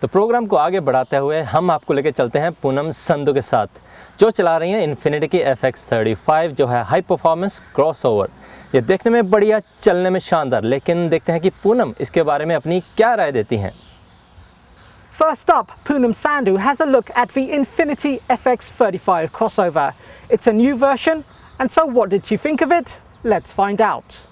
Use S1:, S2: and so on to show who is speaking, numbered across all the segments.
S1: तो प्रोग्राम को आगे बढ़ाते हुए हम आपको लेके चलते हैं पूनम संधू के साथ, जो चला रही हैं इन्फिनिटी की FX35, जो है हाई परफॉर्मेंस क्रॉसओवर। ये देखने में बढ़िया, चलने में शानदार, लेकिन देखते हैं कि पूनम इसके बारे में अपनी क्या राय देती हैं।
S2: First up, Poonam Sandhu has a look at the Infiniti FX35 crossover. It's a new version, and so what did she think of it? Let's find out.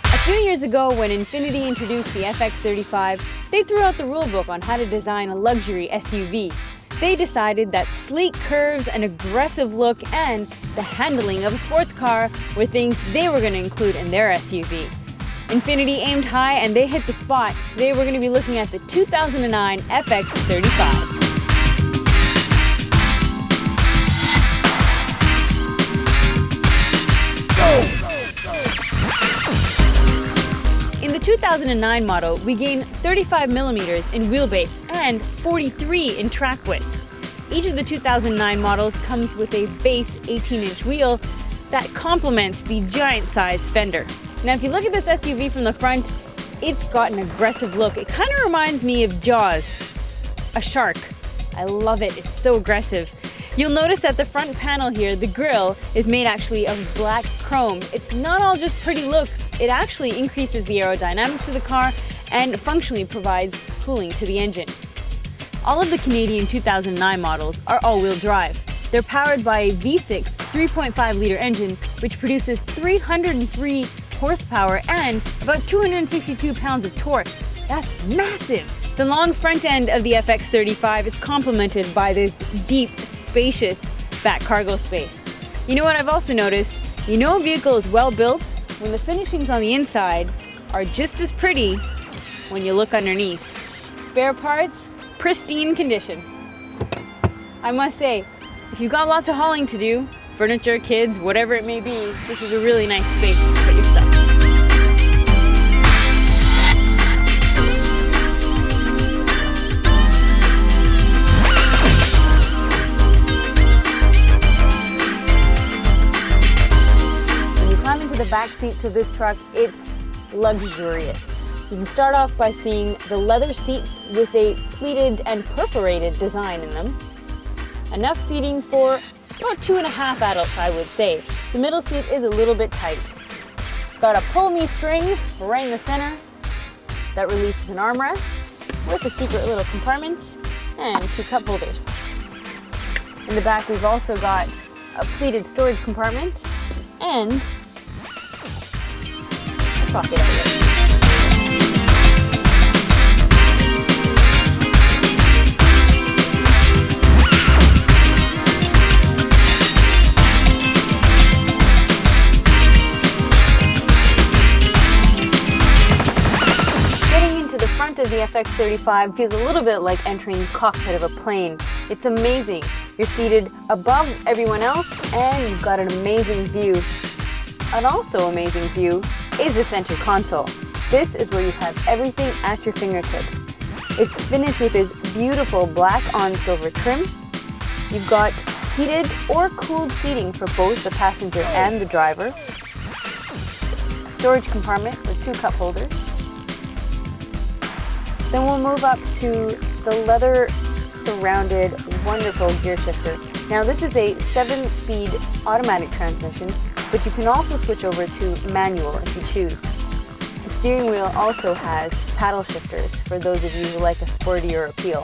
S3: A few years ago, when Infiniti introduced the FX35, they threw out the rulebook on how to design a luxury SUV. They decided that sleek curves, an aggressive look, and the handling of a sports car were things they were going to include in their SUV. Infiniti aimed high and they hit the spot. Today we're going to be looking at the 2009 FX35. In the 2009 model, we gain 35mm in wheelbase and 43 in track width. Each of the 2009 models comes with a base 18-inch wheel that complements the giant-sized fender. Now, if you look at this SUV from the front, it's got an aggressive look. It kind of reminds me of Jaws, a shark. I love it, it's so aggressive. You'll notice at the front panel here, the grille is made actually of black chrome. It's not all just pretty looks, it actually increases the aerodynamics of the car and functionally provides cooling to the engine. All of the Canadian 2009 models are all-wheel drive. They're powered by a V6 3.5-liter engine, which produces 303 horsepower and about 262 pounds of torque. That's massive! The long front end of the FX35 is complemented by this deep, spacious back cargo space. You know what I've also noticed? You know a vehicle is well built when the finishings on the inside are just as pretty when you look underneath. Spare parts, pristine condition. I must say, if you've got lots of hauling to do, furniture, kids, whatever it may be, this is a really nice space to put your stuff. When you climb into the back seats of this truck, it's luxurious. You can start off by seeing the leather seats with a pleated and perforated design in them. Enough seating for about 2.5 adults, I would say. The middle seat is a little bit tight. It's got a pull-me string right in the center that releases an armrest with a secret little compartment and 2 cup holders. In the back, we've also got a pleated storage compartment and a pocket outlet. Of the FX35 feels a little bit like entering the cockpit of a plane. It's amazing. You're seated above everyone else and you've got an amazing view. An also amazing view is the center console. This is where you have everything at your fingertips. It's finished with this beautiful black on silver trim. You've got heated or cooled seating for both the passenger and the driver. A storage compartment with 2 cup holders. Then we'll move up to the leather-surrounded, wonderful gear shifter. Now this is a 7-speed automatic transmission, but you can also switch over to manual if you choose. The steering wheel also has paddle shifters for those of you who like a sportier appeal.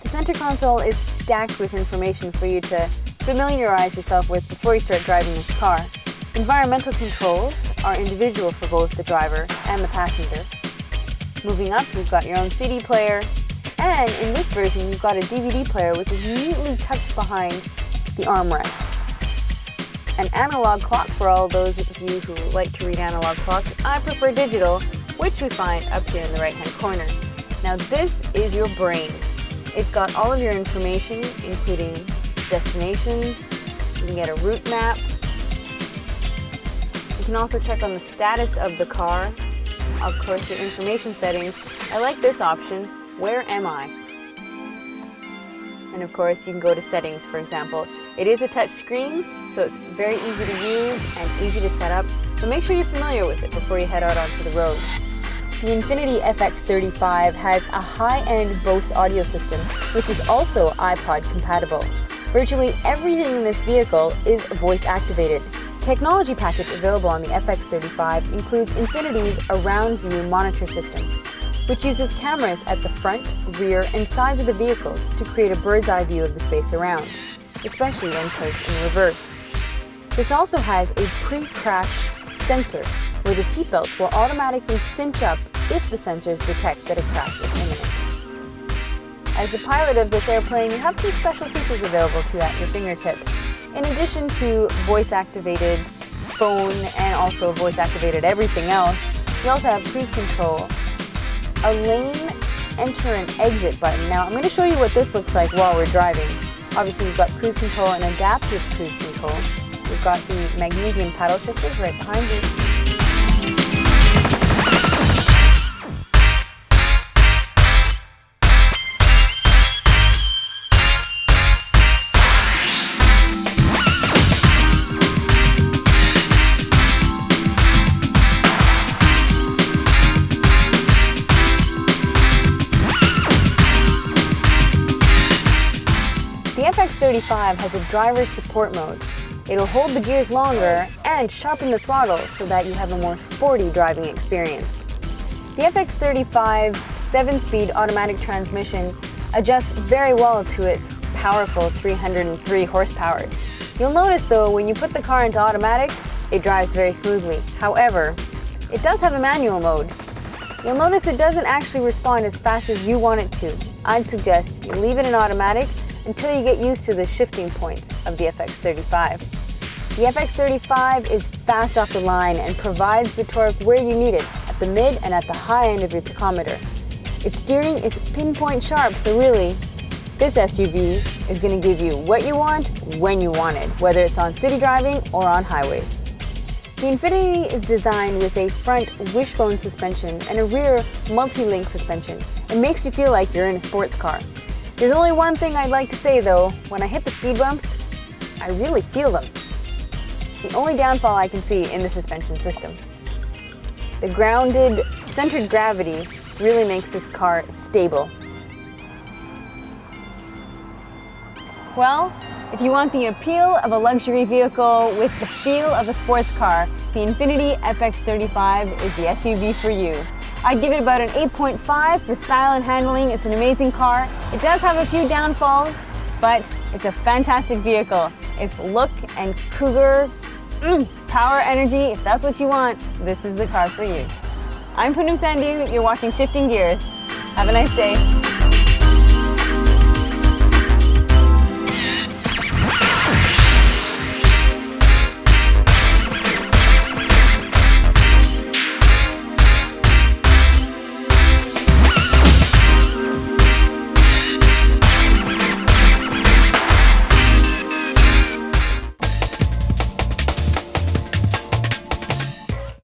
S3: The center console is stacked with information for you to familiarize yourself with before you start driving this car. Environmental controls are individual for both the driver and the passenger. Moving up, you've got your own CD player, and in this version, you've got a DVD player which is neatly tucked behind the armrest. An analog clock for all those of you who like to read analog clocks. I prefer digital, which we find up here in the right-hand corner. Now this is your brain. It's got all of your information, including destinations. You can get a route map. You can also check on the status of the car. Of course, your information settings. I like this option, where am I? And of course, you can go to settings, for example. It is a touch screen, so it's very easy to use and easy to set up. So make sure you're familiar with it before you head out onto the road. The Infiniti FX35 has a high-end Bose audio system, which is also iPod compatible. Virtually everything in this vehicle is voice activated. Technology package available on the FX35 includes Infiniti's Around View monitor system, which uses cameras at the front, rear, and sides of the vehicles to create a bird's eye view of the space around, especially when placed in reverse. This also has a pre-crash sensor, where the seatbelts will automatically cinch up if the sensors detect that a crash is imminent. As the pilot of this airplane, you have some special features available to you at your fingertips. In addition to voice-activated phone and also voice-activated everything else, you also have cruise control, a lane enter and exit button. Now, I'm going to show you what this looks like while we're driving. Obviously, we've got cruise control and adaptive cruise control. We've got the magnesium paddle shifters right behind you. The FX35 has a driver support mode. It'll hold the gears longer and sharpen the throttle so that you have a more sporty driving experience. The FX35's 7-speed automatic transmission adjusts very well to its powerful 303 horsepower. You'll notice though, when you put the car into automatic, it drives very smoothly. However, it does have a manual mode. You'll notice it doesn't actually respond as fast as you want it to. I'd suggest you leave it in automatic until you get used to the shifting points of the FX35. The FX35 is fast off the line and provides the torque where you need it, at the mid and at the high end of your tachometer. Its steering is pinpoint sharp, so really, this SUV is going to give you what you want, when you want it, whether it's on city driving or on highways. The Infiniti is designed with a front wishbone suspension and a rear multi-link suspension. It makes you feel like you're in a sports car. There's only one thing I'd like to say though, when I hit the speed bumps, I really feel them. It's the only downfall I can see in the suspension system. The grounded, centered gravity really makes this car stable. Well, if you want the appeal of a luxury vehicle with the feel of a sports car, the Infiniti FX35 is the SUV for you. I'd give it about an 8.5 for style and handling. It's an amazing car. It does have a few downfalls, but it's a fantastic vehicle. If look and cougar, power, energy, if that's what you want, this is the car for you. I'm Poonam Sandhu, you're watching Shifting Gears. Have a nice day.